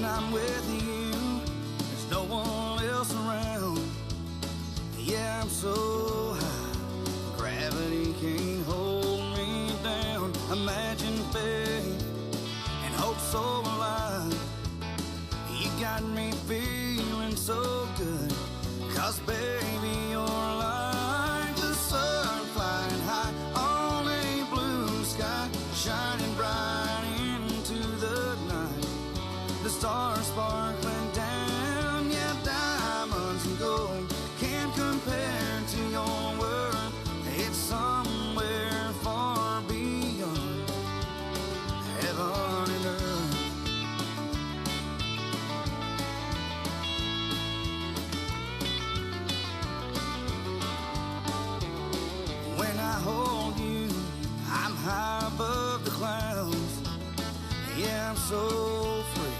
I'm with you, there's no one else around. Yeah, I'm so high, gravity can't hold me down. Imagine faith and hope so alive. You got me feeling so good, 'cause baby, you're like the sun flying high on a blue sky, shining bright into the night. The stars sparkling down, yeah, diamonds and gold can't compare to your worth. It's somewhere far beyond heaven and earth. When I hold you, I'm high above the clouds. Yeah, I'm so free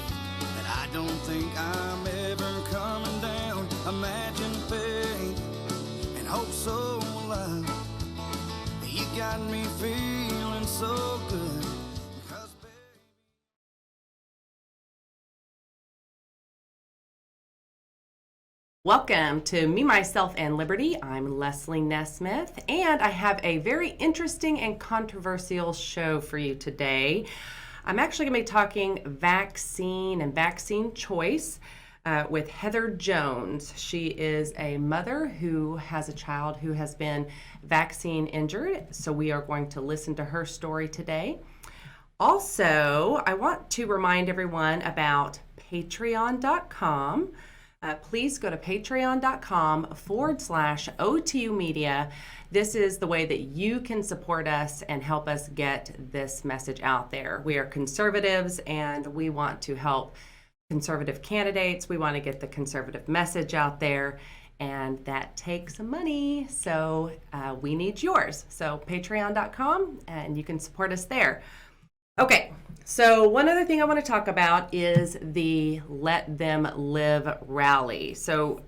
that I don't think I'm ever coming down. Imagine faith and hope so alive. You got me feeling so good. 'Cause baby, Welcome to Me, Myself, and Liberty. I'm Leslie Nesmith, and I have a very interesting and controversial show for you today. I'm actually going to be talking vaccine and vaccine choice with Heather Jones. She is a mother who has a child who has been vaccine injured, so we are going to listen to her story today. Also, I want to remind everyone about patreon.com. Please go to patreon.com/OTUmedia. This is the way that you can support us and help us get this message out there. We are conservatives and we want to help conservative candidates. We want to get the conservative message out there, and that takes money. So we need yours. So patreon.com, and you can support us there. Okay, so one other thing I want to talk about is the Let Them Live rally. So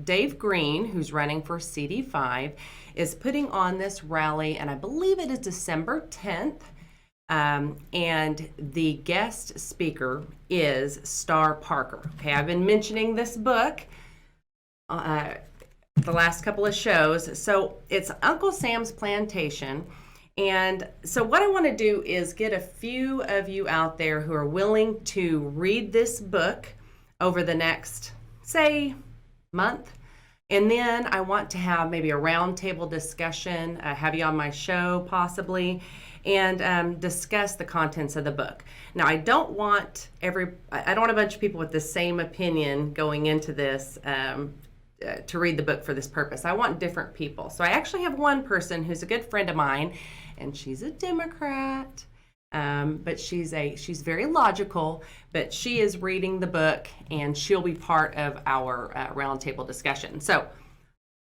Dave Green, who's running for CD5, is putting on this rally, and I believe it is December 10th. And the guest speaker is Star Parker. Okay, I've been mentioning this book the last couple of shows. So it's Uncle Sam's Plantation. And so what I want to do is get a few of you out there who are willing to read this book over the next, say, month. And then I want to have maybe a roundtable discussion, have you on my show possibly, and discuss the contents of the book. Now, I don't want a bunch of people with the same opinion going into this to read the book for this purpose. I want different people. So I actually have one person who's a good friend of mine, and she's a Democrat, but she's very logical, but she is reading the book, and she'll be part of our roundtable discussion. So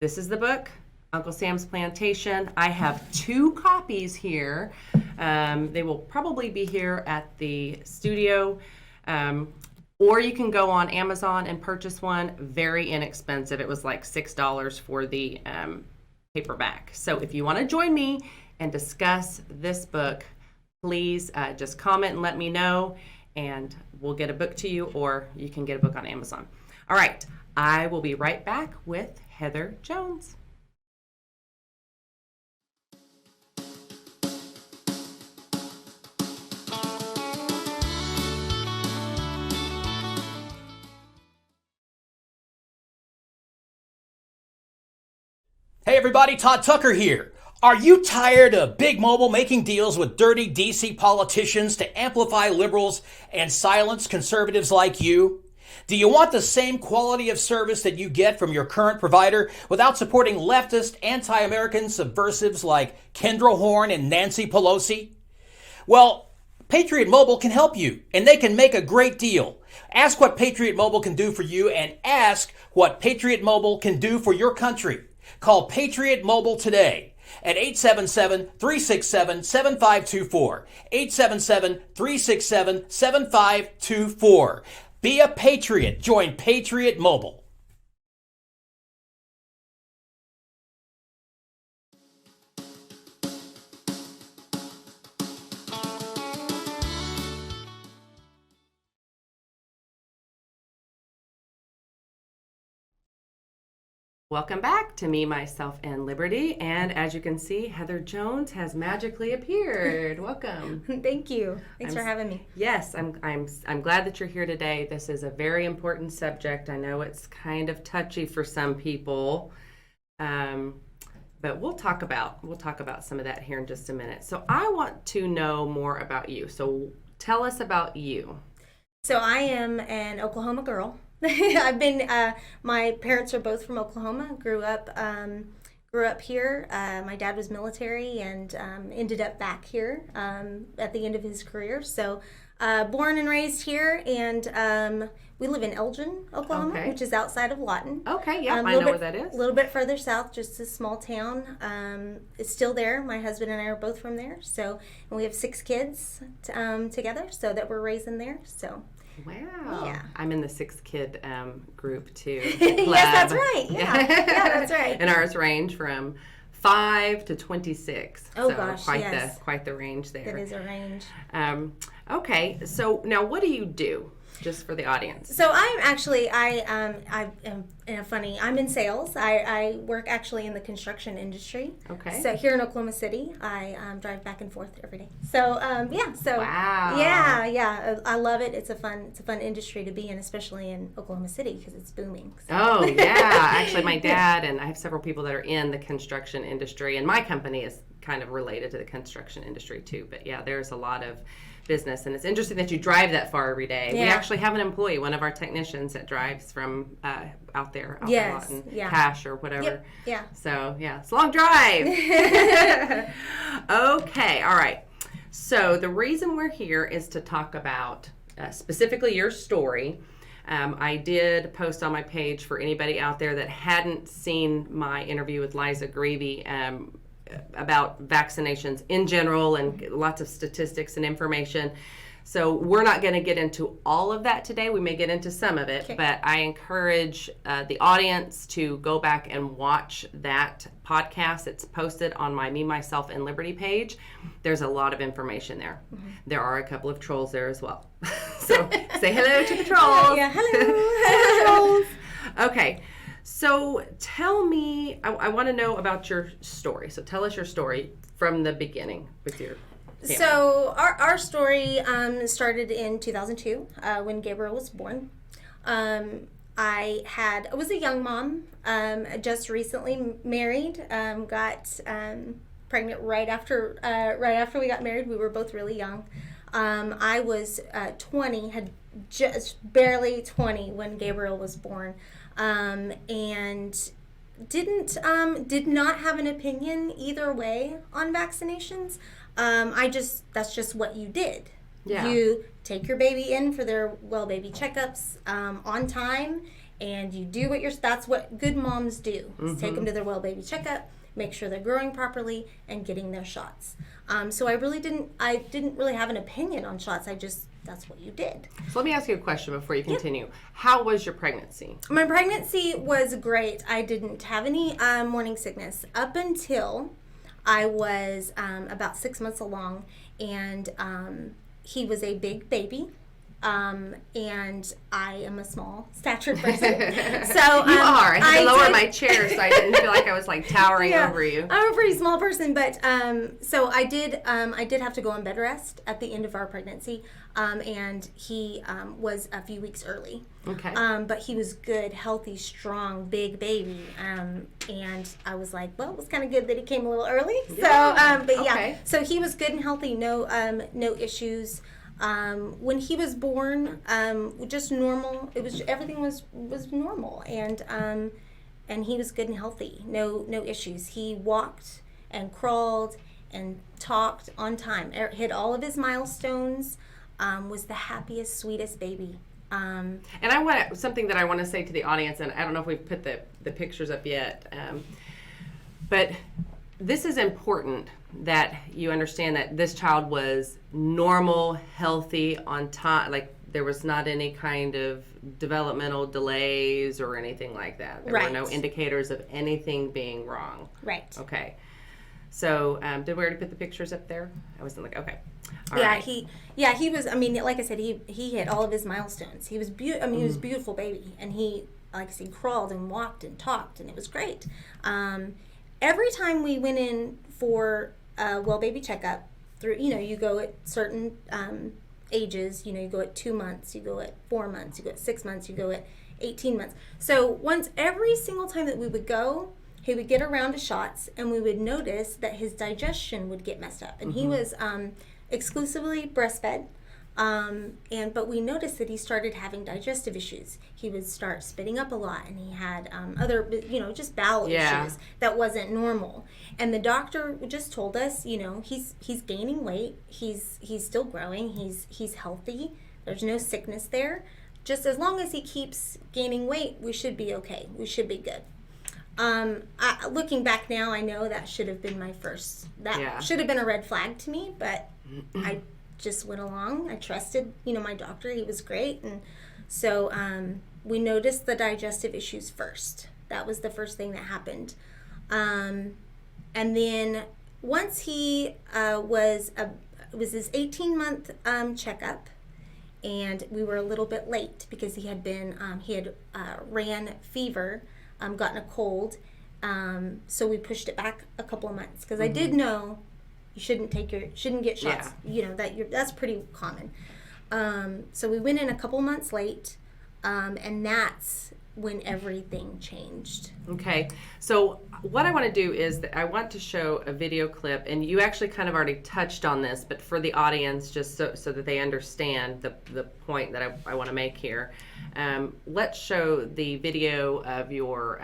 this is the book, Uncle Sam's Plantation. I have 2 copies here. They will probably be here at the studio, or you can go on Amazon and purchase one. Very inexpensive. It was like $6 for the paperback. So if you want to join me and discuss this book, please just comment and let me know, and we'll get a book to you, or you can get a book on Amazon. All right, I will be right back with Heather Jones. Hey everybody, Todd Tucker here. Are you tired of Big Mobile making deals with dirty DC politicians to amplify liberals and silence conservatives like you? Do you want the same quality of service that you get from your current provider without supporting leftist, anti-American subversives like Kendra Horn and Nancy Pelosi? Well, Patriot Mobile can help you, and they can make a great deal. Ask what Patriot Mobile can do for you, and ask what Patriot Mobile can do for your country. Call Patriot Mobile today at 877-367-7524. 877-367-7524. Be a patriot. Join Patriot Mobile. Welcome back to Me, Myself, and Liberty. And as you can see, Heather Jones has magically appeared. Welcome. Thank you. Thanks for having me. Yes, I'm glad that you're here today. This is a very important subject. I know it's kind of touchy for some people, but we'll talk about some of that here in just a minute. So I want to know more about you. So tell us about you. So I am an Oklahoma girl. I've been. My parents are both from Oklahoma. Grew up here. My dad was military and ended up back here at the end of his career. So born and raised here, and we live in Elgin, Oklahoma, which is outside of Lawton. Okay, yeah, I know where that is. A little bit further south, just a small town. It's still there. My husband and I are both from there. So, and we have 6 kids together, so that we're raising there. So. Wow. Yeah. I'm in the 6 kid group too. Yes, that's right. Yeah. Yeah, that's right. And ours range from 5 to 26. Oh, so gosh, yes. Quite the range there. That is a range. Okay, so now what do you do, just for the audience? So I'm actually, I'm in sales. I work actually in the construction industry. Okay. So here in Oklahoma City, I drive back and forth every day. So So wow. Yeah. I love it. It's a fun industry to be in, especially in Oklahoma City because it's booming. So. Oh yeah, actually my dad and I have several people that are in the construction industry, and my company is kind of related to the construction industry too. But yeah, there's a lot of business, and it's interesting that you drive that far every day. Yeah. We actually have an employee, one of our technicians, that drives from out there, in Lawton, Cash or whatever. Yep. Yeah. So yeah, it's a long drive. Okay, all right. So the reason we're here is to talk about specifically your story. I did post on my page for anybody out there that hadn't seen my interview with Liza Greavy about vaccinations in general and lots of statistics and information. So we're not going to get into all of that today. We may get into some of it, but I encourage the audience to go back and watch that podcast. It's posted on my Me, Myself, and Liberty page. There's a lot of information there. Mm-hmm. There are a couple of trolls there as well. So say hello to the trolls. Yeah, hello. Trolls. Okay. So tell me, I want to know about your story. So tell us your story from the beginning with your family. So our story started in 2002 when Gabriel was born. I was a young mom, just recently married, got pregnant right after we got married. We were both really young. I was 20, had just barely 20 when Gabriel was born. And did not have an opinion either way on vaccinations. That's just what you did. Yeah. You take your baby in for their well baby checkups on time, and you do that's what good moms do. Is take them to their well baby checkup, make sure they're growing properly, and getting their shots. So I didn't really have an opinion on shots. That's what you did. So let me ask you a question before you continue. Yep. How was your pregnancy? My pregnancy was great. I didn't have any morning sickness up until I was about 6 months along, and he was a big baby. And I am a small statured person. So you are. I had to lower my chair so I didn't feel like I was like towering over you. I'm a pretty small person, but so I did have to go on bed rest at the end of our pregnancy, and he was a few weeks early. Okay. But he was good, healthy, strong, big baby, and I was like, well, it was kind of good that he came a little early. Yeah. So, but yeah, so he was good and healthy, no issues. When he was born, just normal. Everything was normal, and he was good and healthy. No issues. He walked and crawled and talked on time. Hit all of his milestones. Was the happiest, sweetest baby. And something that I want to say to the audience, and I don't know if we've put the pictures up yet, but this is important that you understand that this child was normal, healthy, on time. Like there was not any kind of developmental delays or anything like that. There were no indicators of anything being wrong. Right. Okay. So did we already put the pictures up there? I wasn't like, okay. All yeah, right. he was, I mean, like I said, he hit all of his milestones. He was he was a beautiful baby, and he like I said, crawled and walked and talked, and it was great. Every time we went in for a well baby checkup, through, you go at certain ages, you go at 2 months, you go at 4 months, you go at 6 months, you go at 18 months. So once every single time that we would go, he would get a round of shots, and we would notice that his digestion would get messed up. And he was exclusively breastfed. But we noticed that he started having digestive issues. He would start spitting up a lot, and he had other, just bowel issues that wasn't normal. And the doctor just told us, he's gaining weight. He's still growing. He's healthy. There's no sickness there. Just as long as he keeps gaining weight, we should be okay. We should be good. Looking back now, I know that should have been my first. That should have been a red flag to me, but I just went along. I trusted, my doctor. He was great. And so we noticed the digestive issues first. That was the first thing that happened. And then once he it was his 18-month checkup, and we were a little bit late because he had ran fever, gotten a cold. So we pushed it back a couple of months because I did know you shouldn't get shots. That's pretty common. So we went in a couple months late, and that's when everything changed. Okay, so what I want to do is that I want to show a video clip, and you actually kind of already touched on this, but for the audience, just so that they understand the point that I want to make here, let's show the video of your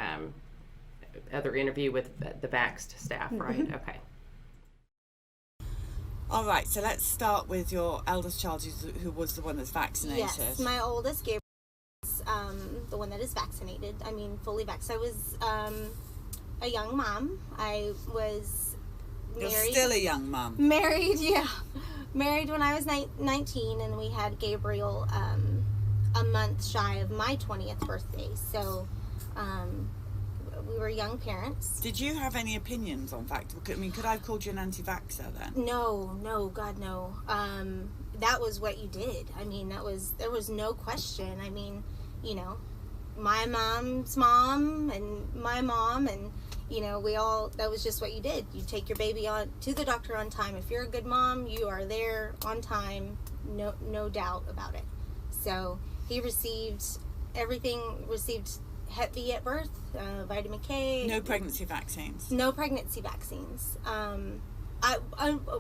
other interview with the Vaxxed staff, right? Okay. All right, so let's start with your eldest child, who was the one that's vaccinated. Yes, my oldest, Gabriel, is the one that is vaccinated. I mean, fully vaccinated. I was a young mom. I was married. You're still a young mom. Married, yeah. Married when I was 19, and we had Gabriel a month shy of my 20th birthday. So we were young parents. Did you have any opinions on vax? I mean, could I have called you an anti-vaxxer then? No, God, no. That was what you did. I mean, there was no question. I mean, my mom's mom and my mom, and that was just what you did. You take your baby on to the doctor on time. If you're a good mom, you are there on time, no doubt about it. So he received everything, received Hep B at birth, vitamin K. No pregnancy vaccines. No pregnancy vaccines.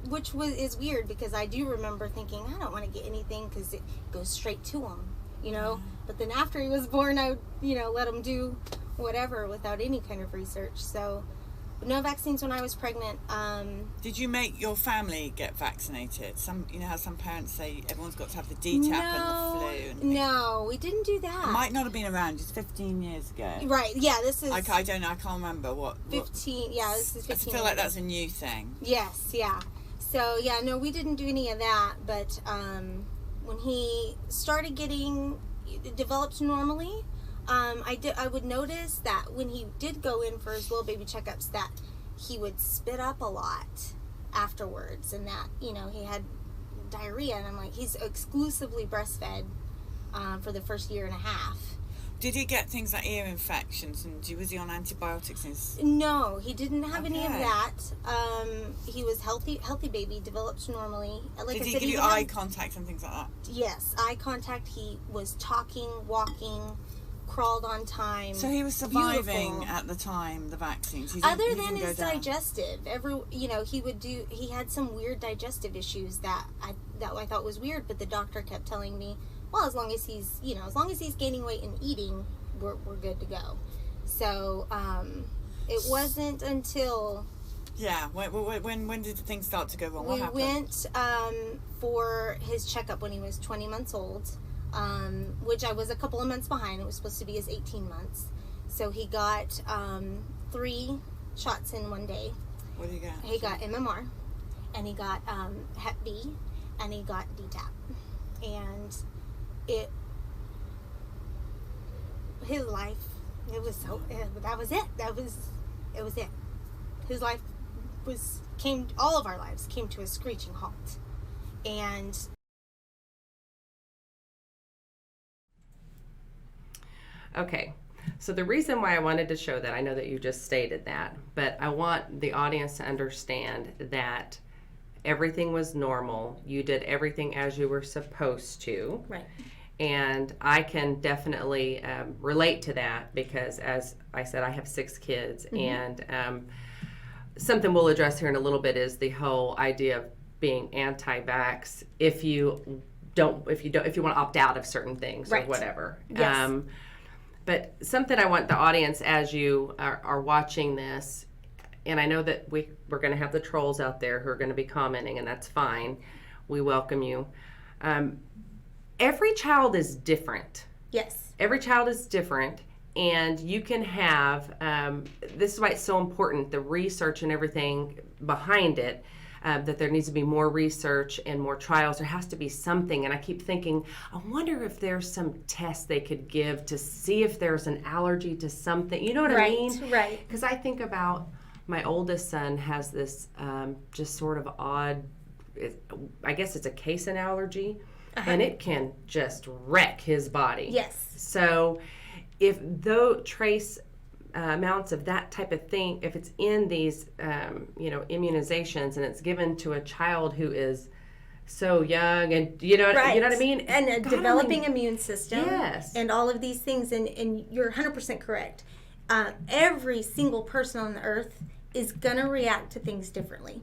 Which is weird because I do remember thinking, I don't want to get anything because it goes straight to him, But then after he was born, I would, let him do whatever without any kind of research. So no vaccines when I was pregnant. Did you make your family get vaccinated? How some parents say everyone's got to have the DTaP and the flu. No, we didn't do that. It might not have been around. It's 15 years ago. Right. Yeah. This is. I don't know. I can't remember what. 15. Yeah. This is 15. I feel like that's a new thing. Yes. Yeah. So yeah. No, we didn't do any of that. But when he started developed normally. I would notice that when he did go in for his little baby checkups, that he would spit up a lot afterwards, and that he had diarrhea. And I'm like, he's exclusively breastfed for the first year and a half. Did he get things like ear infections, and was he on antibiotics? No, he didn't have any of that. He was healthy baby, developed normally. Like did I he said, give you eye contact and things like that? Yes, eye contact. He was talking, walking, crawled on time. So he was surviving Beautiful. at the time, the vaccines. Other than his digestive, he had some weird digestive issues that I thought was weird, but the doctor kept telling me, well, as long as he's gaining weight and eating, we're good to go. So it wasn't until when did things start to go wrong? What happened? We went for his checkup when he was 20 months old. Which I was a couple of months behind. It was supposed to be his 18 months. So he got 3 shots in one day. What did he get? He got MMR, and he got Hep B, and he got DTaP. And his life, it was it. His life all of our lives came to a screeching halt. And okay, So the reason why I wanted to show that, I know that you just stated that, but I want the audience to understand that everything was normal. You did everything as you were supposed to. Right. And I can definitely relate to that because, as I said, I have 6 kids, and something we'll address here in a little bit is the whole idea of being anti-vax if you want to opt out of certain things or whatever. Yes. But something I want the audience, as you are watching this, and I know that we're going to have the trolls out there who are going to be commenting, and that's fine. We welcome you. Every child is different. Yes. Every child is different, and you can have, this is why it's so important, the research and everything behind it, that there needs to be more research and more trials. There has to be something, and I keep thinking, I wonder if there's some test they could give to see if there's an allergy to something. You know what I mean? Right. Because I think about my oldest son has this just sort of odd, I guess it's a casein allergy, and it can just wreck his body. Yes. So if though trace amounts of that type of thing, if it's in these, immunizations, and it's given to a child who is so young, and you know what I mean, and a developing immune system, yes, and all of these things, and you're 100% correct. Every single person on the earth is gonna react to things differently.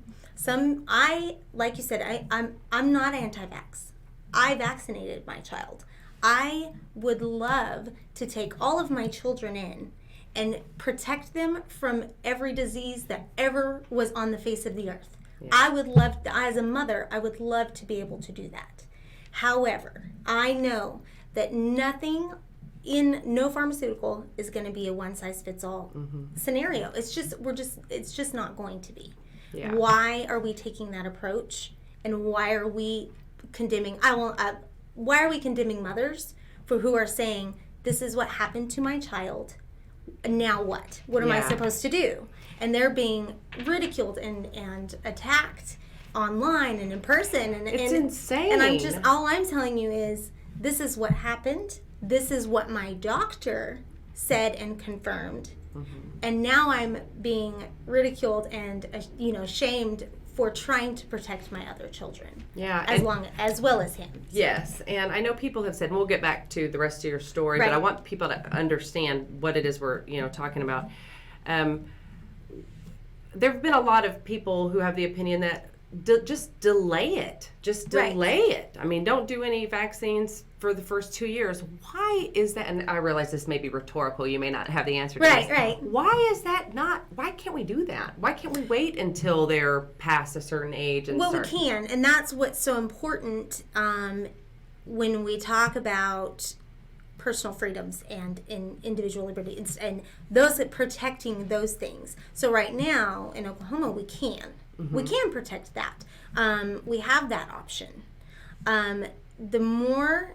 Like you said, I'm not anti-vax. I vaccinated my child. I would love to take all of my children in and protect them from every disease that ever was on the face of the earth. Yeah. I would love, as a mother, I would love to be able to do that. However, I know that no pharmaceutical is going to be a one-size-fits-all scenario. It's just not going to be. Yeah. Why are we taking that approach, and why are we condemning? Why are we condemning mothers for who are saying, this is what happened to my child? Now what? What am I supposed to do? And they're being ridiculed and attacked online and in person. And it's insane. And all I'm telling you is, this is what happened. This is what my doctor said and confirmed. And now I'm being ridiculed and shamed for trying to protect my other children. Yeah. As well as him. Yes. And I know people have said, and we'll get back to the rest of your story, but I want people to understand what it is we're, talking about. There have been a lot of people who have the opinion that just delay it. Just delay it. I mean, don't do any vaccines for the first 2 years. Why is that? And I realize this may be rhetorical. You may not have the answer to this. Right. Why is that not? Why can't we do that? Why can't we wait until they're past a certain age? We can. And that's what's so important when we talk about personal freedoms and in individual liberty and those that protecting those things. So right now in Oklahoma, we can. We can protect that. We have that option. The more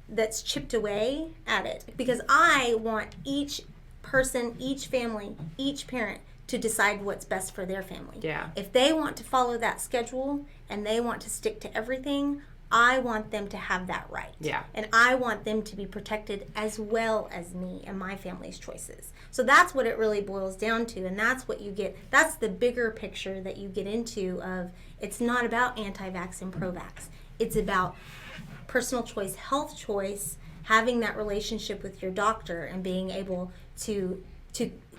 that's chipped away at it, because I want each person, each family, each parent to decide what's best for their family. Yeah. If they want to follow that schedule and they want to stick to everything, I want them to have that right. Yeah. And I want them to be protected as well as me and my family's choices. So that's what it really boils down to, and that's what you get. That's the bigger picture that you get into of, it's not about anti-vax and pro-vax. It's about personal choice, health choice, having that relationship with your doctor and being able to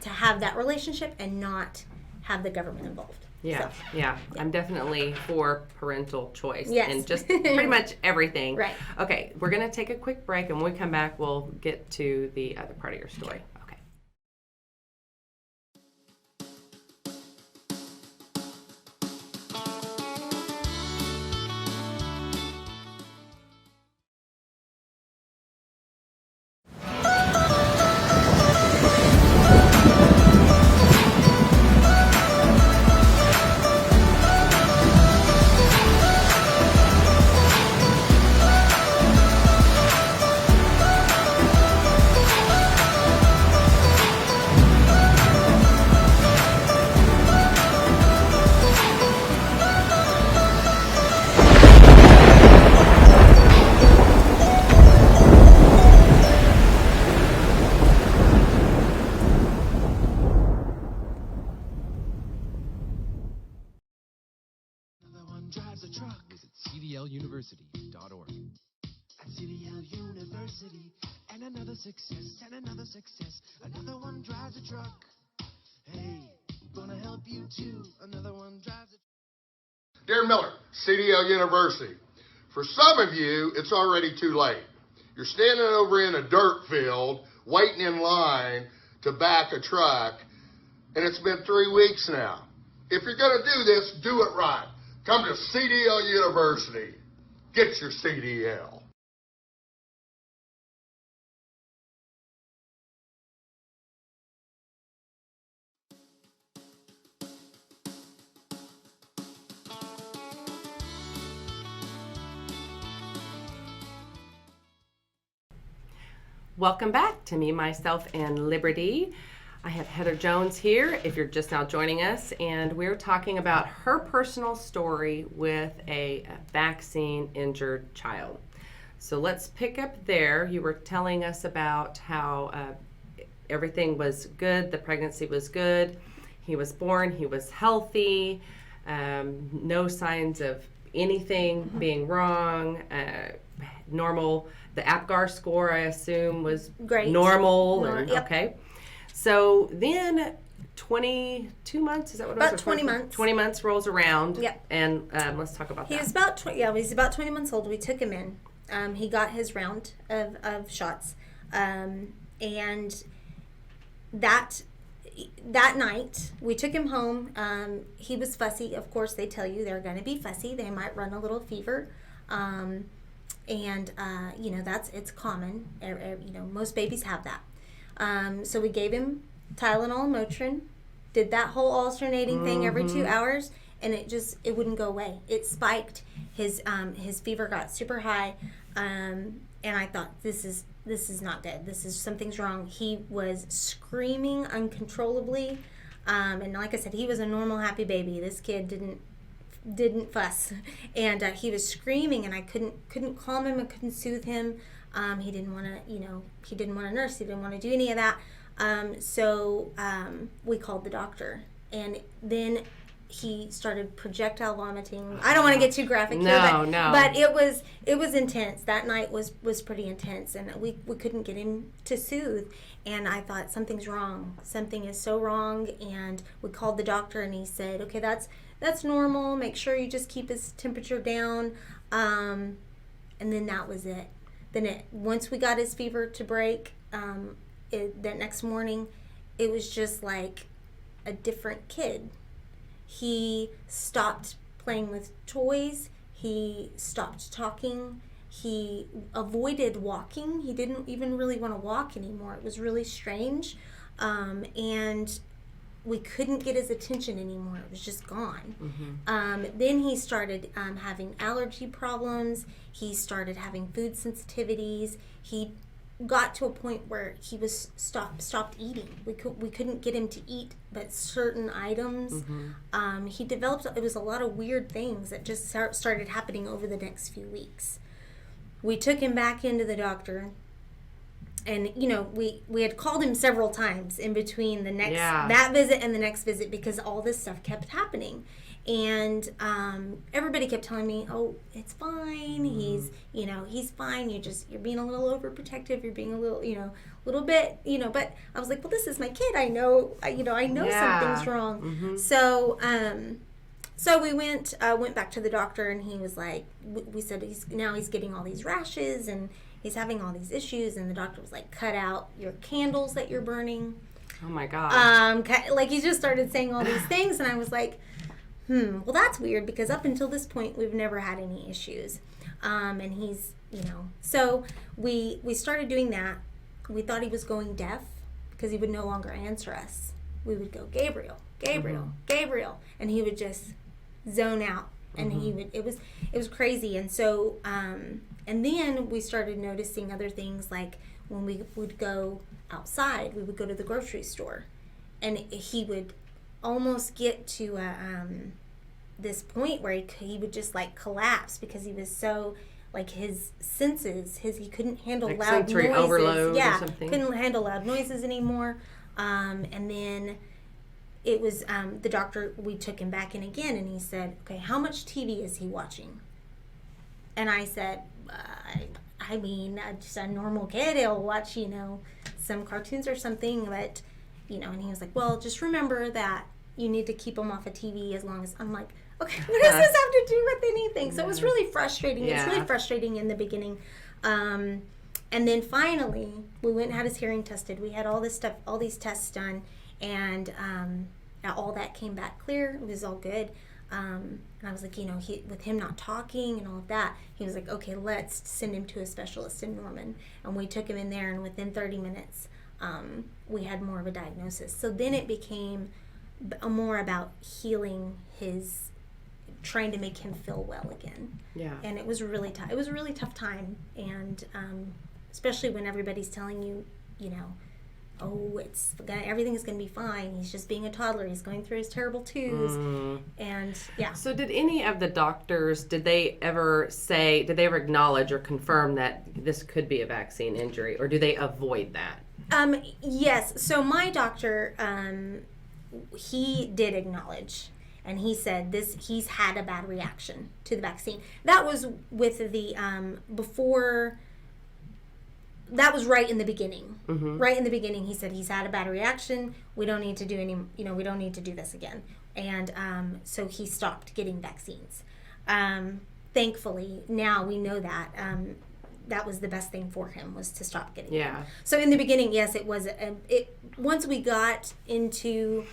have that relationship and not have the government involved. Yeah, so, yeah. I'm definitely for parental choice and just Yes. pretty much everything. Right. Okay, we're going to take a quick break, and when we come back, we'll get to the other part of your story. Okay. a truck. Visit cdluniversity.org. At CDL University, and another success, another one drives a truck. Hey, gonna help you too, another one drives a Dear Miller, CDL University. For some of you, it's already too late. You're standing over in a dirt field, waiting in line to back a truck, and it's been 3 weeks now. If you're gonna do this, do it right. Come to CDL University. Get your CDL. Welcome back to Me, Myself, and Liberty. I have Heather Jones here, if you're just now joining us, and we're talking about her personal story with a vaccine-injured child. So let's pick up there. You were telling us about how everything was good, the pregnancy was good, he was born, he was healthy, no signs of anything being wrong, normal. The APGAR score, I assume, was Great. normal. Yep. Okay. So then 22 months, is that what it was? About 20 months. 20 months rolls around. Yep. And let's talk about He that. was about he's about 20 months old. We took him in. He got his round of shots, and that night we took him home. He was fussy. Of course, they tell you they're going to be fussy. They might run a little fever, and it's common. Most babies have that. So we gave him Tylenol, Motrin, did that whole alternating thing every 2 hours, and it wouldn't go away. It spiked. His fever got super high, and I thought, this is not good. Something's wrong. He was screaming uncontrollably, and like I said, he was a normal, happy baby. This kid didn't fuss, and he was screaming, and I couldn't calm him. I couldn't soothe him. He didn't want to, he didn't want to nurse. He didn't want to do any of that. So we called the doctor, and then he started projectile vomiting. I don't want to get too graphic here, but it was intense. That night was pretty intense, and we couldn't get him to soothe. And I thought, something's wrong. Something is so wrong. And we called the doctor, and he said, okay, that's normal. Make sure you just keep his temperature down. And then that was it. Then once we got his fever to break, that next morning, it was just like a different kid. He stopped playing with toys. He stopped talking. He avoided walking. He didn't even really want to walk anymore. It was really strange. And we couldn't get his attention anymore. It was just gone. Then he started having allergy problems. He started having food sensitivities. He got to a point where he was stopped eating. We couldn't get him to eat but certain items. He developed, it was a lot of weird things that just started happening over the next few weeks. We took him back into the doctor, and we had called him several times in between that visit and the next visit, because all this stuff kept happening. And everybody kept telling me, oh, it's fine. He's fine. You're being a little overprotective. You're being a little bit, but I was like, well, this is my kid. I know something's wrong. So we went back to the doctor, and he was like, we said he's getting all these rashes, and he's having all these issues. And the doctor was like, cut out your candles that you're burning. Oh my God. Like, he just started saying all these things, and I was like, well, that's weird, because up until this point, we've never had any issues. And he's, so we started doing that. We thought he was going deaf, because he would no longer answer us. We would go, Gabriel, Gabriel, and he would just zone out, and it was crazy. And so, and then we started noticing other things, like when we would go outside, we would go to the grocery store, and he would almost get to this point where he would just like collapse, because he was so, like, his senses, he couldn't handle like loud sensory noises. overload or something. Couldn't handle loud noises anymore. And then it was the doctor, we took him back in again, and he said, okay, how much TV is he watching? And I said, I mean, just a normal kid, he'll watch, some cartoons or something, but, and he was like, well, just remember that you need to keep him off of TV as long as, I'm like, okay, what does this have to do with anything? So it was really frustrating. Yeah. It's really frustrating in the beginning. And then finally, we went and had his hearing tested. We had all this stuff, all these tests done, and all that came back clear. It was all good. And I was like, with him not talking and all of that, he was like, okay, let's send him to a specialist in Norman. And we took him in there, and within 30 minutes, we had more of a diagnosis. So then it became more about healing trying to make him feel well again. Yeah. And it was really tough. It was a really tough time. And especially when everybody's telling you, oh, everything's going to be fine. He's just being a toddler. He's going through his terrible twos. And yeah. So did any of the doctors, did they ever acknowledge or confirm that this could be a vaccine injury, or do they avoid that? Yes. So my doctor, he did acknowledge, and he said he's had a bad reaction to the vaccine. That was with the that was right in the beginning. Mm-hmm. Right in the beginning, he said he's had a bad reaction. We don't need to do we don't need to do this again. And so he stopped getting vaccines. Thankfully, now we know that that was the best thing for him, was to stop getting them. So in the beginning, yes, it was. Once we got into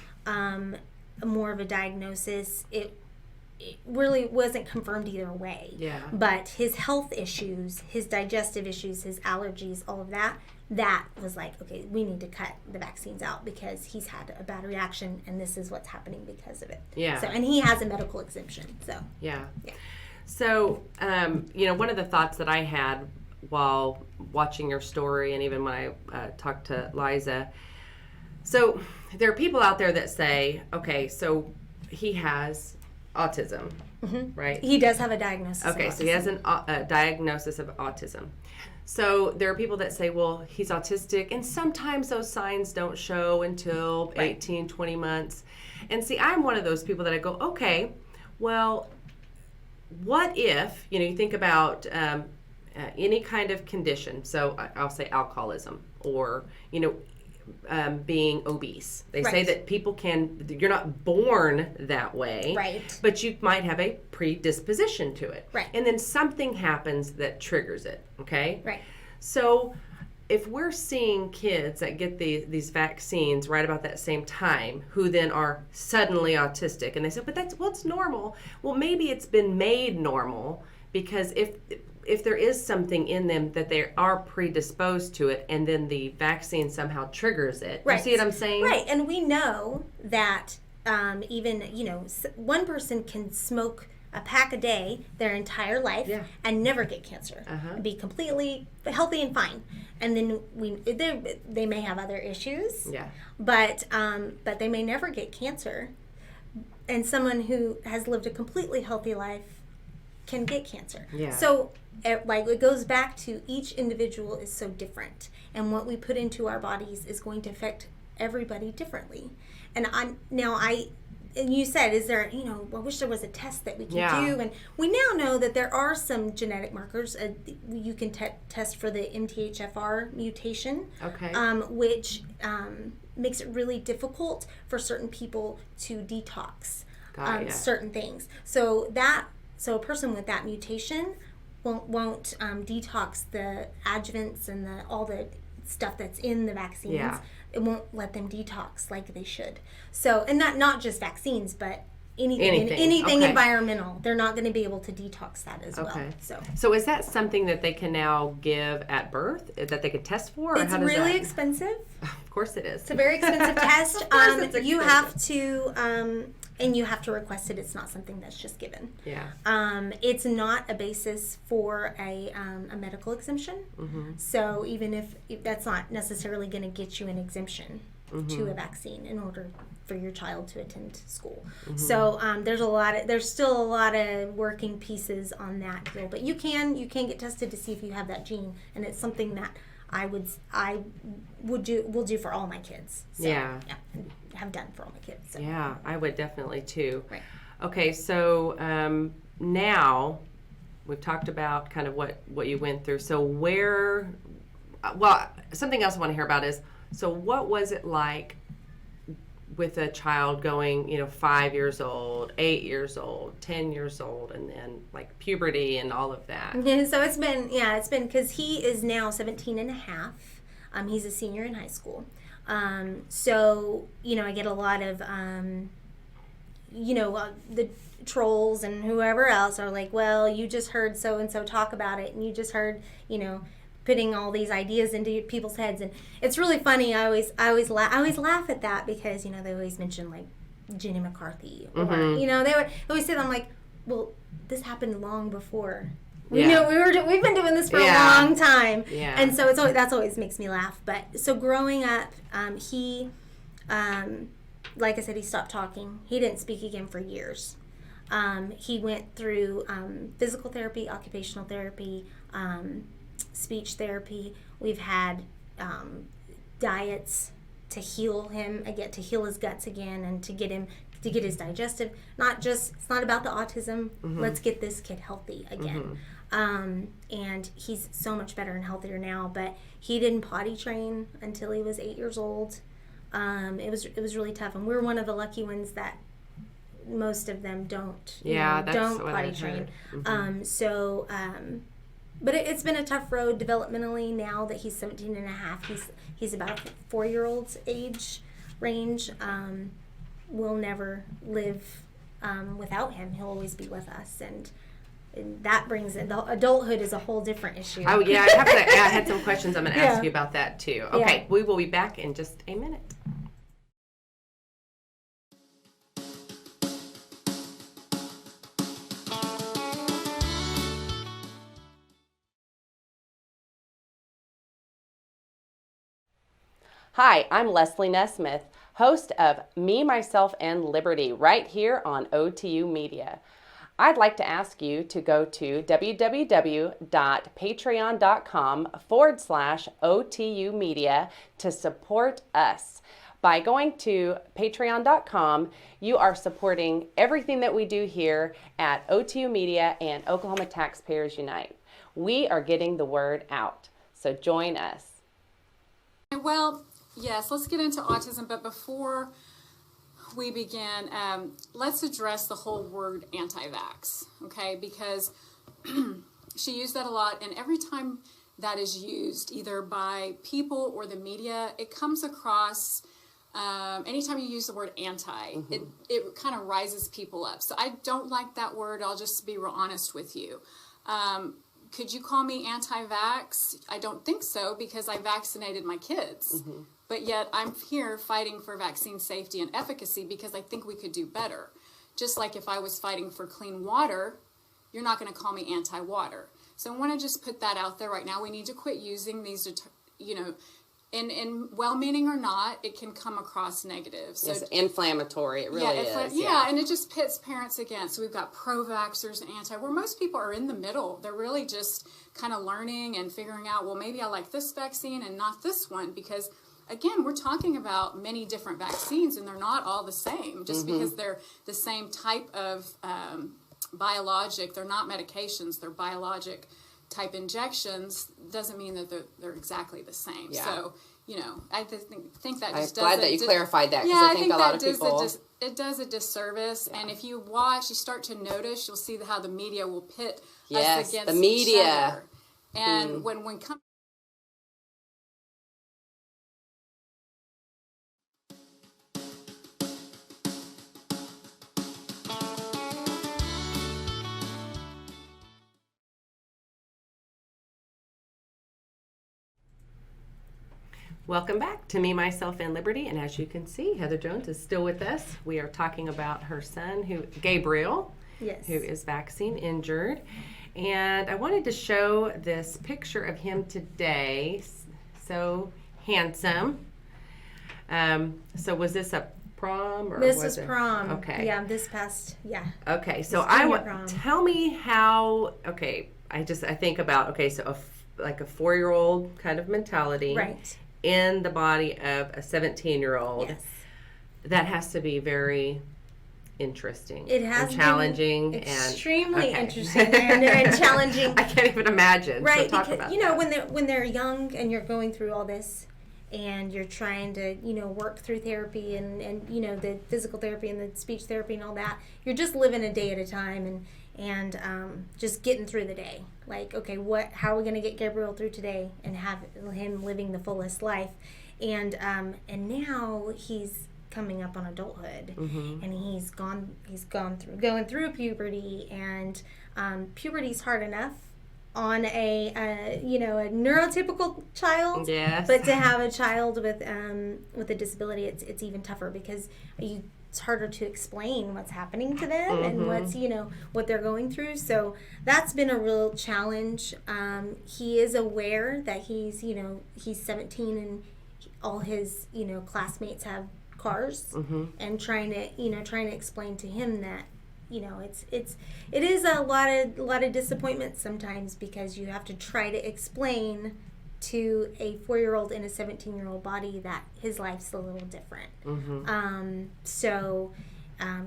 more of a diagnosis, it really wasn't confirmed either way. Yeah. But his health issues, his digestive issues, his allergies, all of that was like, okay, we need to cut the vaccines out because he's had a bad reaction, and this is what's happening because of it. Yeah. So, and he has a medical exemption. So. Yeah. So, one of the thoughts that I had while watching your story, and even when I talked to Liza, so there are people out there that say, okay, so he has autism, right? He does have a diagnosis. Okay, so he has a diagnosis of autism. So there are people that say, well, he's autistic, and sometimes those signs don't show until 18, 20 months. And see, I'm one of those people that I go, okay, well, what if, you think about any kind of condition, so I'll say alcoholism, or, being obese. They say that people you're not born that way, but you might have a predisposition to it. Right. And then something happens that triggers it, okay? Right. So if we're seeing kids that get these vaccines right about that same time, who then are suddenly autistic, and they say, but it's normal. Well, maybe it's been made normal, because if there is something in them that they are predisposed to it, and then the vaccine somehow triggers it. Right. You see what I'm saying? Right. And we know that even, one person can smoke a pack a day their entire life and never get cancer, and be completely healthy and fine. And then they may have other issues, but they may never get cancer. And someone who has lived a completely healthy life can get cancer. Yeah. So it goes back to each individual is so different, and what we put into our bodies is going to affect everybody differently. And you said, is there, I wish there was a test that we could do, and we now know that there are some genetic markers. You can test for the MTHFR mutation, which makes it really difficult for certain people to detox certain things. So a person with that mutation won't detox the adjuvants and all the stuff that's in the vaccines. Yeah. It won't let them detox like they should. So, and not just vaccines, but anything environmental. They're not going to be able to detox that as well. So is that something that they can now give at birth, that they can test for? Or it's really expensive. Of course it is. It's a very expensive test. Of course it's expensive. You have to and you have to request it. It's not something that's just given. Yeah. It's not a basis for a medical exemption. Mm-hmm. So even if that's not necessarily going to get you an exemption to a vaccine in order for your child to attend school. Mm-hmm. So there's still a lot of working pieces on that deal. But you can get tested to see if you have that gene, and it's something that will do for all my kids. So, Yeah. have done for all my kids. So. Yeah, I would definitely too. Right. Okay, so now we've talked about kind of what you went through. So something else I want to hear about is, so what was it like with a child going, 5 years old, 8 years old, 10 years old, and then like puberty and all of that? Yeah, so it's been because he is now 17 and a half. He's a senior in high school. So, I get a lot of, the trolls and whoever else are like, well, you just heard so-and-so talk about it, and you just heard, putting all these ideas into people's heads. And it's really funny. I always laugh at that because, they always mention like Jenny McCarthy or, they would always say that. I'm like, well, this happened long before. We've been doing this for a long time. Yeah. And so that's always makes me laugh. But so growing up, he, like I said, he stopped talking. He didn't speak again for years. He went through physical therapy, occupational therapy, speech therapy. We've had diets to heal him again, to heal his guts again, and to get his digestive. It's not about the autism. Let's get this kid healthy again. And he's so much better and healthier now. But he didn't potty train until he was 8 years old. It was really tough, and we're one of the lucky ones that most of them don't. Don't potty train. But it's been a tough road developmentally. Now that he's 17 and a half, he's about a 4-year-old's age range. We'll never live without him. He'll always be with us, and that brings in the adulthood is a whole different issue. Oh yeah, I had some questions I'm going to ask you about that too. Okay, we will be back in just a minute. Hi, I'm Leslie Nesmith, host of Me, Myself, and Liberty right here on OTU Media. I'd like to ask you to go to www.patreon.com/OTUmedia to support us. By going to patreon.com, you are supporting everything that we do here at OTU Media and Oklahoma Taxpayers Unite. We are getting the word out, so join us. Well, yes, let's get into autism, but before we begin, let's address the whole word anti-vax, okay? Because she used that a lot, and every time that is used, either by people or the media, it comes across, anytime you use the word anti, it kind of rises people up. So I don't like that word. I'll just be real honest with you. Could you call me anti-vax? I don't think so, because I vaccinated my kids. But yet I'm here fighting for vaccine safety and efficacy because I think we could do better. Just like if I was fighting for clean water, you're not going to call me anti-water. So I want to just put that out there right now. We need to quit using these, in well-meaning or not, it can come across negative. So it's inflammatory. It really is. Yeah, and it just pits parents against. So we've got pro-vaxxers and anti, where most people are in the middle. They're really just kind of learning and figuring out, well, maybe I like this vaccine and not this one, because again, we're talking about many different vaccines, and they're not all the same. Just because they're the same type of biologic, they're not medications, they're biologic type injections, doesn't mean that they're exactly the same. Yeah. So, I think that just I'm glad that you clarified that, because I think a lot of people... it does a disservice, and if you start to notice, you'll see how the media will pit us against the media. Each other. And when Welcome back to Me, Myself, and Liberty. And as you can see, Heather Jones is still with us. We are talking about her son, Gabriel, who is vaccine injured. And I wanted to show this picture of him today. So handsome. So was this a prom? This is prom. Okay. Yeah, this past, Okay, so tell me how, I think about, so like a 4-year-old kind of mentality Right. in the body of a 17-year-old. Yes. That has to be very interesting. It has and challenging been and extremely interesting and challenging. I can't even imagine. Right, So talk because about you know that. when they're young and you're going through all this, and you're trying to work through therapy and the physical therapy and the speech therapy and all that. You're just living a day at a time and just getting through the day. Like, okay, how are we going to get Gabriel through today and have him living the fullest life? And now he's coming up on adulthood, and he's going through puberty, and puberty's hard enough on a neurotypical child. Yes. But to have a child with a disability, it's even tougher because it's harder to explain what's happening to them and what's what they're going through. So that's been a real challenge. He is aware that he's 17 and all his classmates have cars, and trying to explain to him that it is a lot of disappointment sometimes, because you have to try to explain to a 4-year-old in a 17-year-old body that his life's a little different. So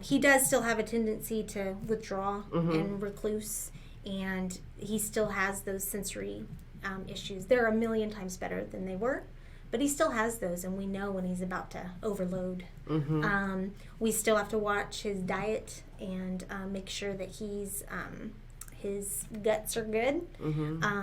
he does still have a tendency to withdraw and recluse, and he still has those sensory issues. They're a million times better than they were, but he still has those, and we know when he's about to overload. We still have to watch his diet and make sure that his guts are good.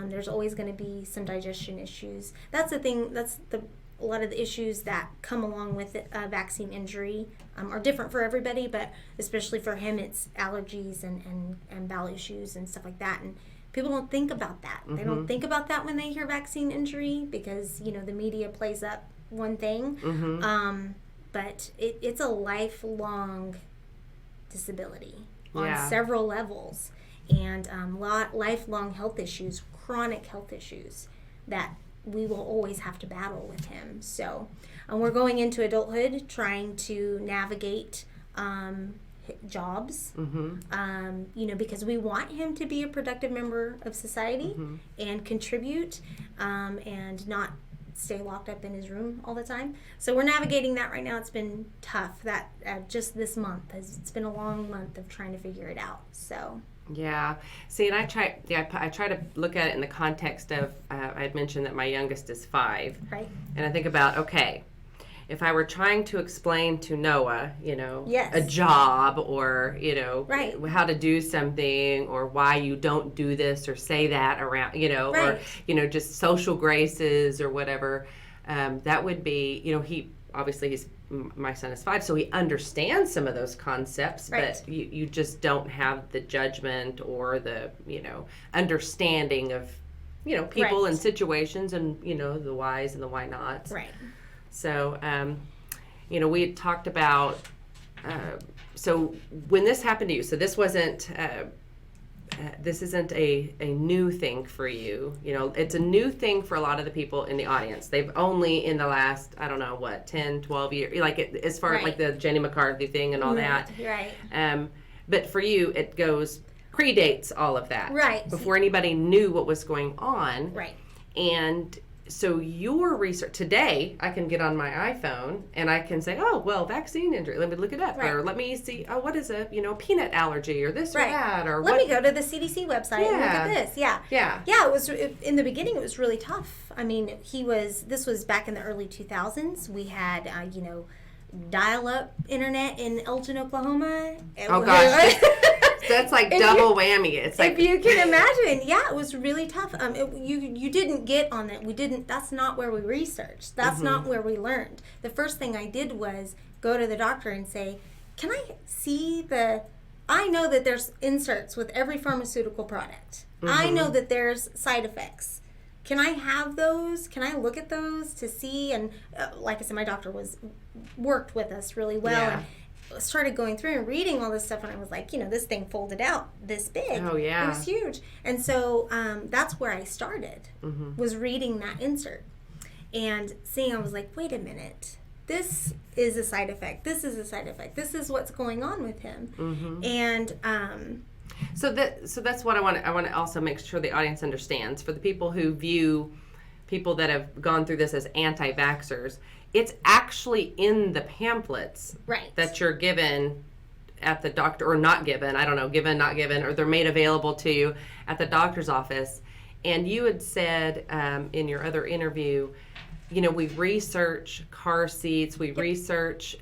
There's always going to be some digestion issues. That's the thing. A lot of the issues that come along with vaccine injury are different for everybody, but especially for him, it's allergies and bowel issues and stuff like that. And people don't think about that. They don't think about that when they hear vaccine injury, because the media plays up one thing. But it's a lifelong disability on several levels, and lifelong health issues, chronic health issues that we will always have to battle with him. So we're going into adulthood trying to navigate jobs, because we want him to be a productive member of society and contribute, and not stay locked up in his room all the time. So we're navigating that right now. It's been tough. That just this month it's been a long month of trying to figure it out. So yeah. See, and I try to look at it in the context of I had mentioned that my youngest is 5, right, and I think about, okay, if I were trying to explain to Noah, Yes. a job, or, Right. how to do something, or why you don't do this or say that around, Right. or, just social graces or whatever, that would be, my son is 5, so he understands some of those concepts, Right. but you just don't have the judgment or the, understanding of, people Right. and situations and, the whys and the why nots. right, So, we had talked about, so when this happened to you, so this wasn't, this isn't a new thing for you. It's a new thing for a lot of the people in the audience. They've only in the last, 10, 12 years, as far as Right. like the Jenny McCarthy thing and all that. right, But for you, it predates all of that. Right. Before anybody knew what was going on. right. And so your research today, I can get on my iPhone and I can say, oh, well, vaccine injury. Let me look it up, Right. or let me see. Oh, what is a peanut allergy, or this Right. or that, or Let what? me go to the CDC website and look at this. Yeah. Yeah. Yeah, in the beginning it was really tough. I mean, this was back in the early 2000s. We had, dial-up internet in Elgin, Oklahoma. Oh gosh, that's like double whammy. It's like, if you can imagine, yeah, it was really tough. You didn't get on it. We didn't. That's not where we researched. That's not where we learned. The first thing I did was go to the doctor and say, "Can I see I know that there's inserts with every pharmaceutical product. I know that there's side effects. Can I have those? Can I look at those to see?" And like I said, my doctor worked with us really well. Yeah. And started going through and reading all this stuff, and I was like, this thing folded out this big. Oh, yeah. It was huge. And so that's where I started, was reading that insert and seeing. I was like, wait a minute, this is a side effect, this is a side effect, this is what's going on with him. And So that's what I want to also make sure the audience understands. For the people who view people that have gone through this as anti-vaxxers, it's actually in the pamphlets that you're given at the doctor, or not given, I don't know, given, not given, or they're made available to you at the doctor's office. And you had said in your other interview, we research car seats, we research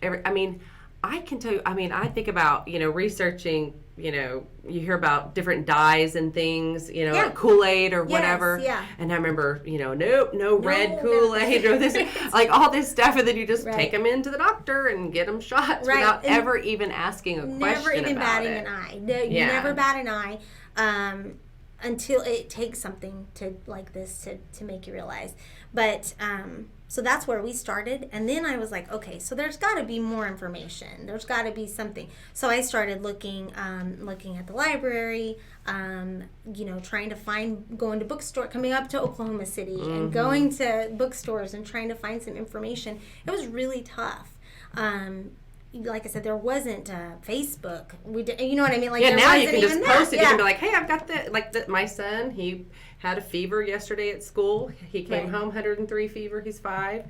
I can tell you, I think about, researching, you hear about different dyes and things, like Kool-Aid or whatever. Yeah. And I remember, no red Kool-Aid or this, like all this stuff. And then you just take them into the doctor and get them shots without ever even asking a question about it. Never even batting an eye. No, you never bat an eye until it takes something like this to make you realize. But so that's where we started, and then I was like, okay, so there's got to be more information. There's got to be something. So I started looking at the library, trying to going to bookstore, coming up to Oklahoma City and going to bookstores and trying to find some information. It was really tough. Like I said, there wasn't Facebook. We did, you know what I mean? Like, now you can just post it. You can be like, hey, I've got my son, he had a fever yesterday at school. He came home 103 fever. He's 5,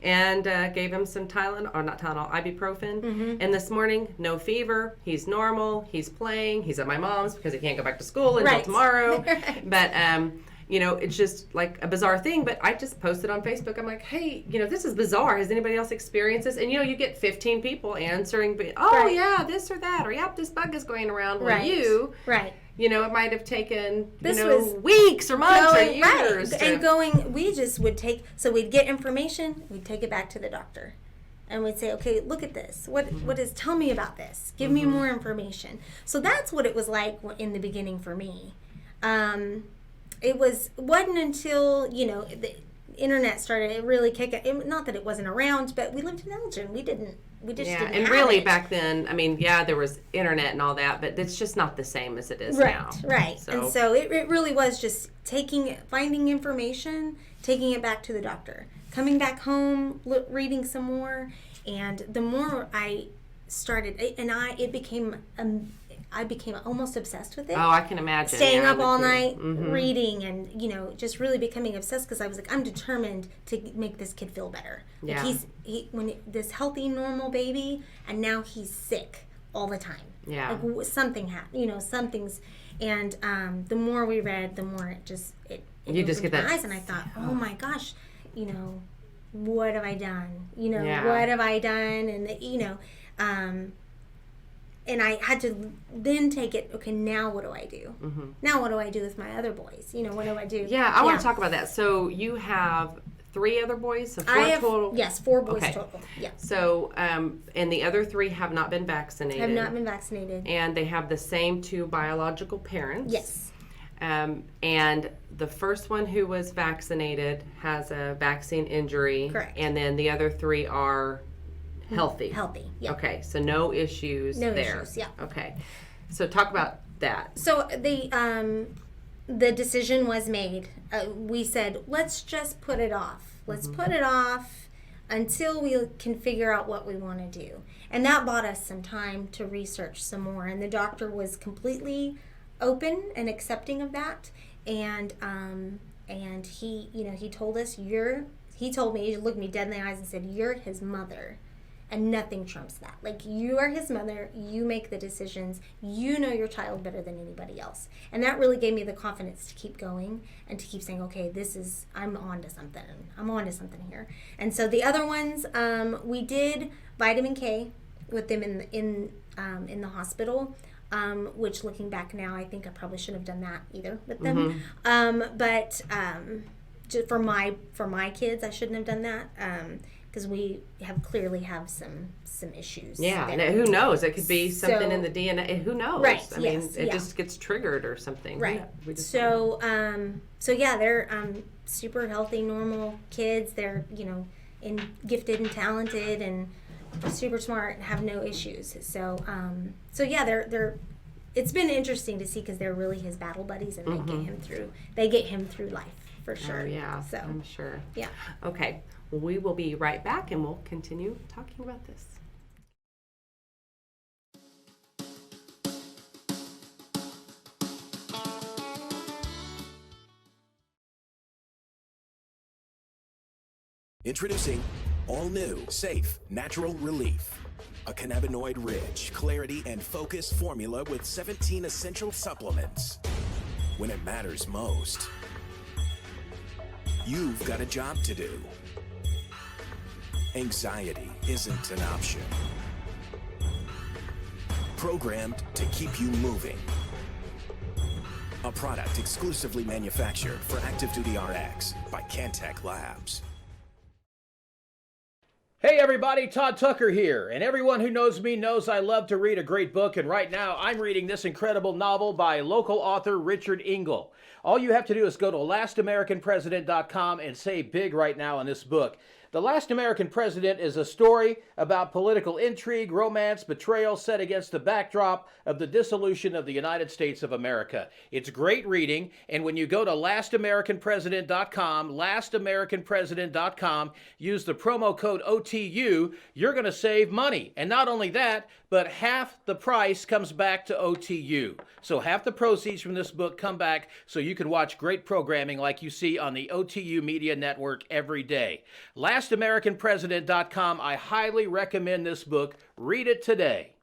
and gave him some ibuprofen. And this morning, no fever. He's normal. He's playing. He's at my mom's because he can't go back to school until tomorrow. But it's just like a bizarre thing. But I just posted on Facebook. I'm like, hey, this is bizarre. Has anybody else experienced this? And you get 15 people answering. Yeah, this or that, or yep, this bug is going around. Well, you. It might have taken, weeks or months or years. We just would we'd get information, we'd take it back to the doctor. And we'd say, okay, look at this. Tell me about this. Give me more information. So that's what it was like in the beginning for me. It wasn't until, the internet started really kicking. Not that it wasn't around, but we lived in Elgin. We didn't and really back then, there was internet and all that, but it's just not the same as it is now. Right. And so it really was just finding information, taking it back to the doctor, coming back home, reading some more, and the more I started, I became almost obsessed with it. Oh, I can imagine. Staying up all night, reading, and just really becoming obsessed because I was like, I'm determined to make this kid feel better. Yeah. Like this healthy, normal baby, and now he's sick all the time. Yeah. Like something happened. Something's, and the more we read, the more it you just get that eyes, and I thought, oh my gosh, what have I done? What have I done? And and I had to then take it, okay, now what do I do? Now what do I do with my other boys? What do I do? Yeah, I want to talk about that. So you have 3 other boys? So 4 total? Yes, 4 boys total. Yeah. So, and the other 3 have not been vaccinated. Have not been vaccinated. And they have the same 2 biological parents. Yes. And the first one who was vaccinated has a vaccine injury. Correct. And then the other 3 are healthy. Yeah. Okay, so no issues there. No issues, yeah. Okay. So talk about that. So the decision was made. We said, let's just put it off. Let's put it off until we can figure out what we want to do. And that bought us some time to research some more. And the doctor was completely open and accepting of that. And he told us, he told me, he looked me dead in the eyes and said, you're his mother. And nothing trumps that. Like, you are his mother. You make the decisions. You know your child better than anybody else. And that really gave me the confidence to keep going and to keep saying, okay, I'm on to something. I'm on to something here. And so the other ones, we did vitamin K with them in the hospital, which looking back now, I think I probably shouldn't have done that either with them. But just for my kids, I shouldn't have done that. Because we clearly have some issues. Yeah, and who knows? It could be something in the DNA. Who knows? Right. I mean, it just gets triggered or something. Right. Yeah, they're super healthy, normal kids. They're gifted and talented and super smart, and have no issues. So they're. It's been interesting to see because they're really his battle buddies, and they get him through life for sure. Oh, yeah. So I'm sure. Yeah. Okay. We will be right back, and we'll continue talking about this. Introducing all new, safe, natural relief. A cannabinoid-rich, clarity and focus formula with 17 essential supplements. When it matters most, you've got a job to do. Anxiety isn't an option. Programmed to keep you moving. A product exclusively manufactured for Active Duty RX by Cantech Labs. Hey everybody, Todd Tucker here, and everyone who knows me knows I love to read a great book, and right now I'm reading this incredible novel by local author Richard Engel. All you have to do is go to LastAmericanPresident.com and say big right now on this book. The Last American President is a story about political intrigue, romance, betrayal set against the backdrop of the dissolution of the United States of America. It's great reading, and when you go to LastAmericanPresident.com, LastAmericanPresident.com, use the promo code OTU, you're going to save money. And not only that, but half the price comes back to OTU. So half the proceeds from this book come back so you can watch great programming like you see on the OTU Media Network every day. LastAmericanPresident.com. I highly recommend this book. Read it today.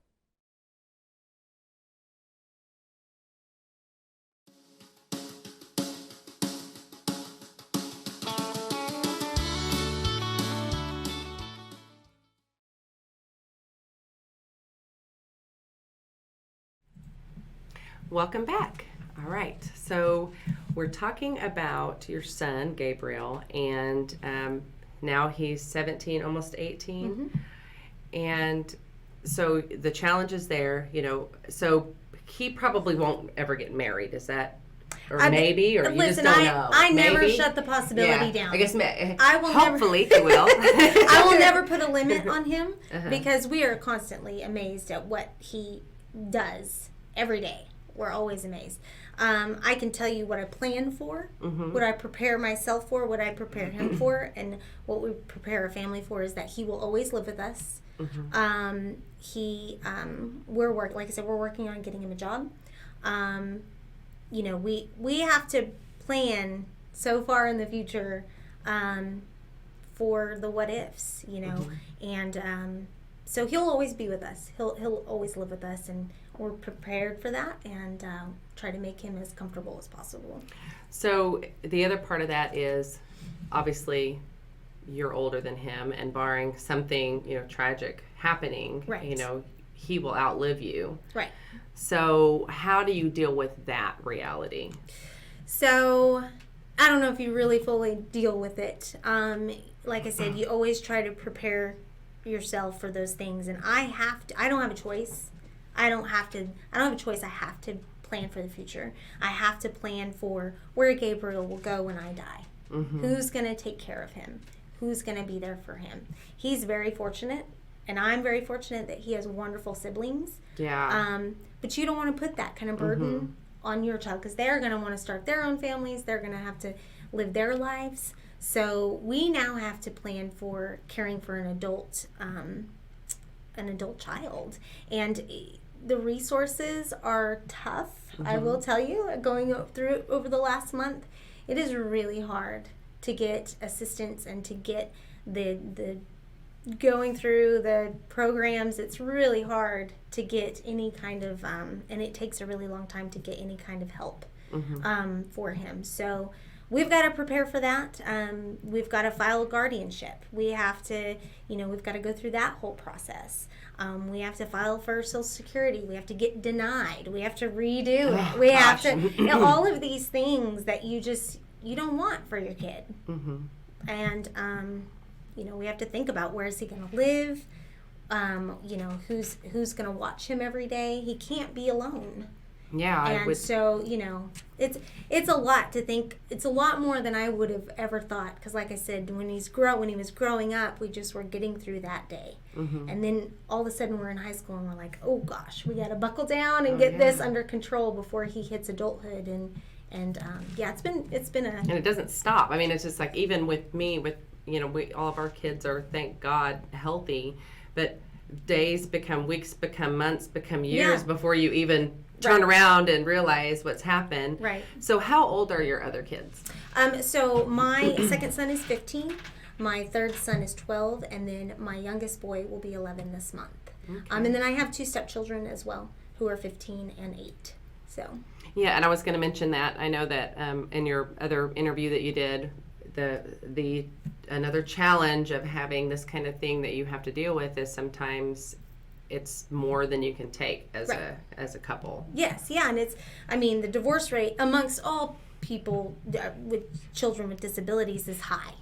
Welcome back. All right, so we're talking about your son, Gabriel, and now he's 17, almost 18. Mm-hmm. And so the challenge is there, so he probably won't ever get married, is that? Or maybe, or you listen, just don't know. I never Maybe? shut the possibility down. I guess I will hopefully he will. I will never put a limit on him Uh-huh. because we are constantly amazed at what he does every day. We're always amazed. I can tell you what I plan for, what I prepare myself for, what I prepare him for, and what we prepare our family for is that he will always live with us. We're working on getting him a job. We have to plan so far in the future for the what ifs, and so he'll always be with us. He'll always live with us, and we're prepared for that, and try to make him as comfortable as possible. So the other part of that is, obviously, you're older than him, and barring something, tragic happening, Right. He will outlive you. Right. So how do you deal with that reality? So I don't know if you really fully deal with it. Like I said, you always try to prepare yourself for those things, and I don't have a choice. I don't have a choice. I have to plan for the future. I have to plan for where Gabriel will go when I die. Who's going to take care of him? Who's going to be there for him? He's very fortunate, and I'm very fortunate that he has wonderful siblings. Yeah. But you don't want to put that kind of burden on your child, because they're going to want to start their own families. They're going to have to live their lives. So we now have to plan for caring for an adult child, and the resources are tough. I will tell you, going through it over the last month, it is really hard to get assistance and to get the going through the programs. It's really hard to get any kind of and it takes a really long time to get any kind of help for him. So we've got to prepare for that. We've got to file a guardianship. We have to, we've got to go through that whole process. We have to file for Social Security. We have to get denied. We have to redo it. We have to, all of these things that you don't want for your kid. And, we have to think about, where is he going to live? Who's going to watch him every day? He can't be alone. Yeah. So, it's a lot to think. It's a lot more than I would have ever thought. Because like I said, when he was growing up, we just were getting through that day. And then all of a sudden we're in high school and we're like, oh gosh, we got to buckle down and get this under control before he hits adulthood. And it's been a... And it doesn't stop. I mean, it's just like, even with me, all of our kids are, thank God, healthy, but days become weeks, become months, become years before you even turn around and realize what's happened. Right. So how old are your other kids? So my second son is 15. My third son is 12, and then my youngest boy will be 11 this month. Okay. And then I have 2 stepchildren as well, who are 15 and 8. So. Yeah, and I was going to mention that. I know that in your other interview that you did, the another challenge of having this kind of thing that you have to deal with is sometimes it's more than you can take as a couple. Yes, yeah, and the divorce rate amongst all people with children with disabilities is high,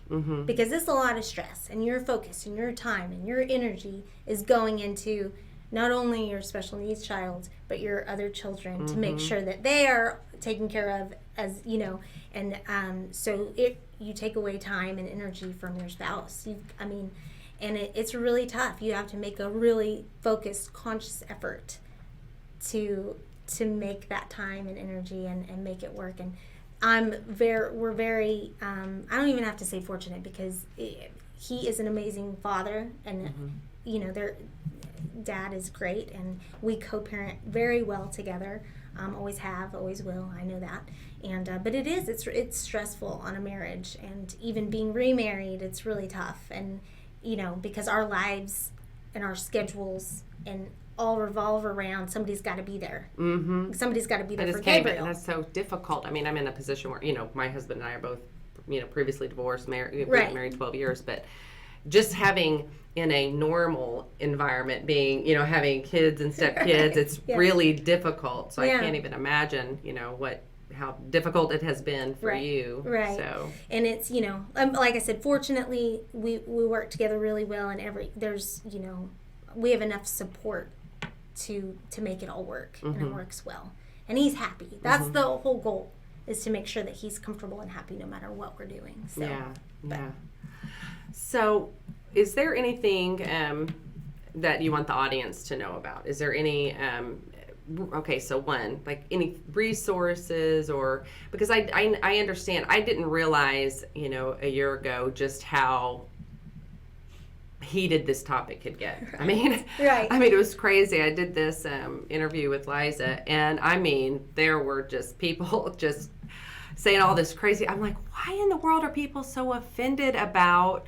because it's a lot of stress, and your focus and your time and your energy is going into not only your special needs child but your other children to make sure that they are taken care of, as you know, and so you take away time and energy from your spouse. And it's really tough. You have to make a really focused, conscious effort to make that time and energy and make it work. And we're very I don't even have to say fortunate, because he is an amazing father, and their dad is great, and we co-parent very well together. Always have, always will. I know that. And but it's stressful on a marriage, and even being remarried, it's really tough. And because our lives and our schedules and all revolve around somebody's got to be there. Somebody's got to be there for Gabriel. And that's so difficult. I mean, I'm in a position where my husband and I are both previously divorced, married 12 years, but just having in a normal environment, being having kids and stepkids, it's really difficult. So I can't even imagine how difficult it has been for you. Right. So. And it's, like I said, fortunately, we work together really well, and we have enough support to make it all work, and it works well. And he's happy. That's the whole goal, is to make sure that he's comfortable and happy no matter what we're doing. So, yeah. So is there anything that you want the audience to know about? Is there any so one, like any resources, or because I understand, I didn't realize a year ago just how heated this topic could get. I mean, it was crazy. I did this interview with Liza, and there were just people just saying all this crazy. I'm like, why in the world are people so offended about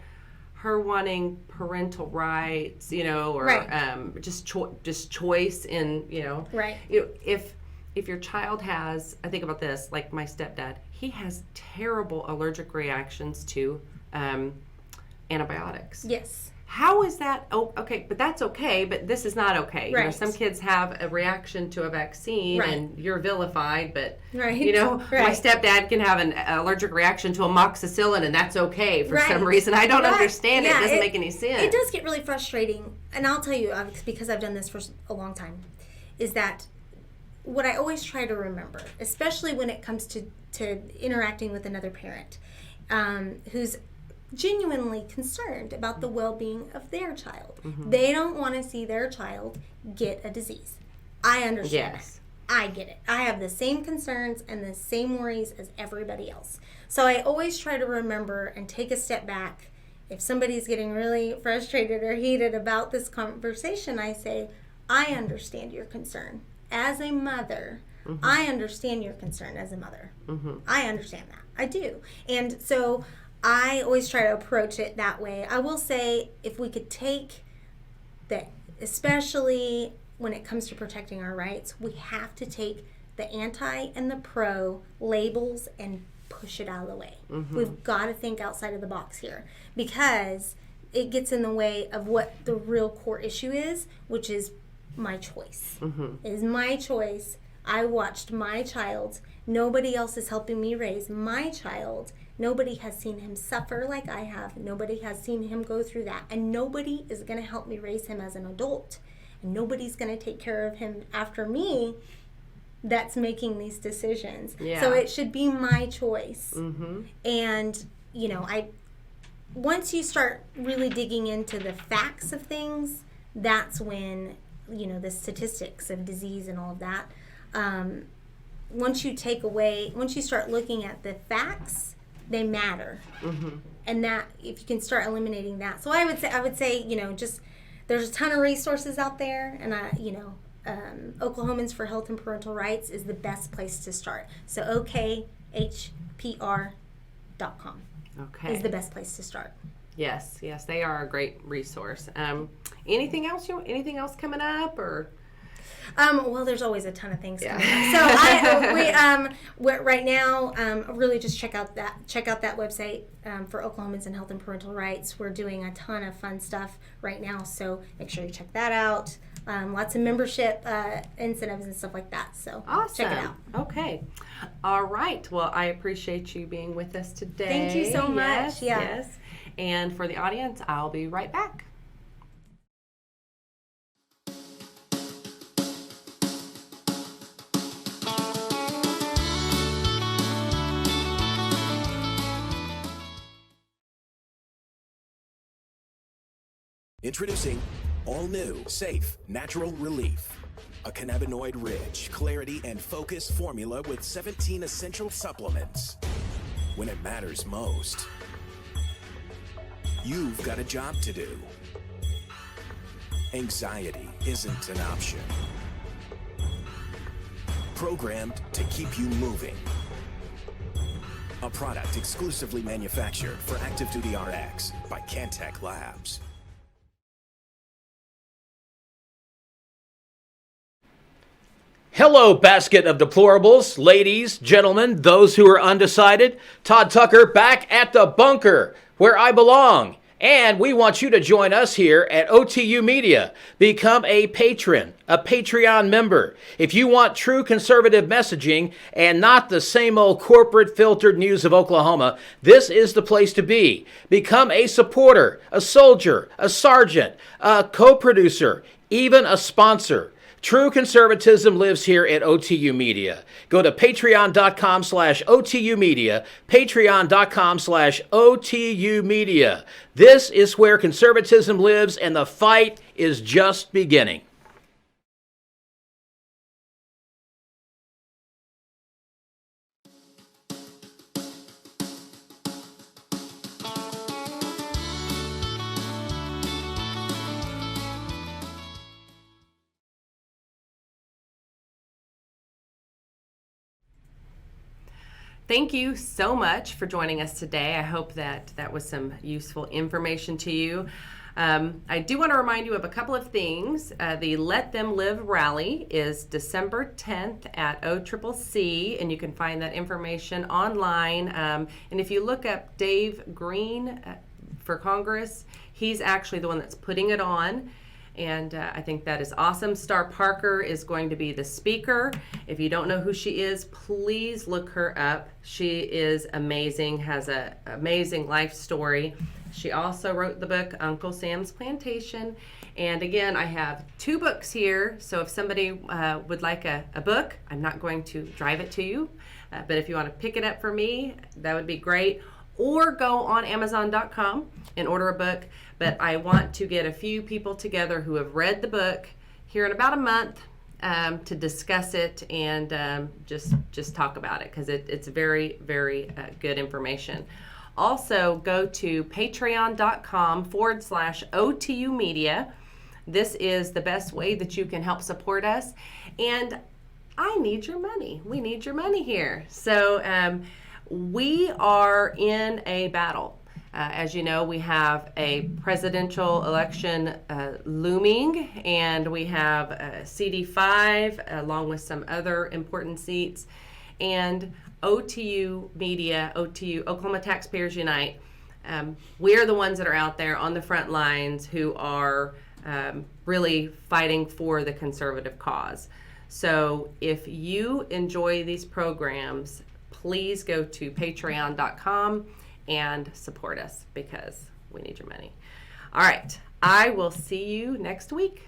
her wanting parental rights, or just choice in, if your child has, I think about this, like my stepdad, he has terrible allergic reactions to antibiotics. Yes. How is that? Oh, okay, but that's okay, but this is not okay. Right. Some kids have a reaction to a vaccine, and you're vilified, but, my stepdad can have an allergic reaction to amoxicillin, and that's okay for some reason. I don't understand it. It doesn't make any sense. It does get really frustrating, and I'll tell you, because I've done this for a long time, is that what I always try to remember, especially when it comes to interacting with another parent who's genuinely concerned about the well-being of their child. They don't want to see their child get a disease. I understand that. I get it. I have the same concerns and the same worries as everybody else. So I always try to remember and take a step back. If somebody's getting really frustrated or heated about this conversation, I say, I understand your concern. As a mother, I understand your concern as a mother. I understand that. I do. And so I always try to approach it that way. I will say, if we could take that, especially when it comes to protecting our rights, we have to take the anti and the pro labels and push it out of the way. We've got to think outside of the box here, because it gets in the way of what the real core issue is, which is my choice. It is my choice. I watched my child. Nobody else is helping me raise my child. Nobody has seen him suffer like I have. Nobody has seen him go through that. And nobody is going to help me raise him as an adult. And nobody's going to take care of him after me that's making these decisions. So it should be my choice. And, once you start really digging into the facts of things, that's when, the statistics of disease and all of that, once you start looking at the facts, they matter. And that, if you can start eliminating that. So I would say, just, there's a ton of resources out there, and Oklahomans for Health and Parental Rights is the best place to start. So OKHPR.com is the best place to start. Yes, they are a great resource. Anything else coming up, or? Well, there's always a ton of things coming up. So right now, really just check out that website for Oklahomans and Health and Parental Rights. We're doing a ton of fun stuff right now, so make sure you check that out. Lots of membership incentives and stuff like that. So awesome. Check it out. Okay. All right. Well, I appreciate you being with us today. Thank you so much. Yes. And for the audience, I'll be right back. Introducing all new, safe, natural relief. A cannabinoid-rich, clarity and focus formula with 17 essential supplements. When it matters most, you've got a job to do. Anxiety isn't an option. Programmed to keep you moving. A product exclusively manufactured for Active Duty RX by Cantech Labs. Hello, basket of deplorables, ladies, gentlemen, those who are undecided. Todd Tucker back at the bunker, where I belong. And we want you to join us here at OTU Media. Become a patron, a Patreon member. If you want true conservative messaging and not the same old corporate filtered news of Oklahoma, this is the place to be. Become a supporter, a soldier, a sergeant, a co-producer, even a sponsor. True conservatism lives here at OTU Media. Go to patreon.com/OTU Media, patreon.com/OTU Media. This is where conservatism lives, and the fight is just beginning. Thank you so much for joining us today. I hope that was some useful information to you. I do want to remind you of a couple of things. The Let Them Live rally is December 10th at OCCC, and you can find that information online. And if you look up Dave Green for Congress, he's actually the one that's putting it on. And I think that is awesome. Star Parker is going to be the speaker. If you don't know who she is, please look her up. She is amazing, has an amazing life story. She also wrote the book, Uncle Sam's Plantation. And again, I have 2 books here. So if somebody would like a book, I'm not going to drive it to you. But if you want to pick it up for me, that would be great. Or go on Amazon.com and order a book. But I want to get a few people together who have read the book here in about a month to discuss it and just talk about it, because it's very, very good information. Also, go to patreon.com/OTU Media. This is the best way that you can help support us. And I need your money. We need your money here. So we are in a battle. As you know, we have a presidential election looming, and we have CD5 along with some other important seats. And OTU Media, OTU, Oklahoma Taxpayers Unite, we're the ones that are out there on the front lines who are really fighting for the conservative cause. So if you enjoy these programs, please go to patreon.com and support us, because we need your money. All right, I will see you next week.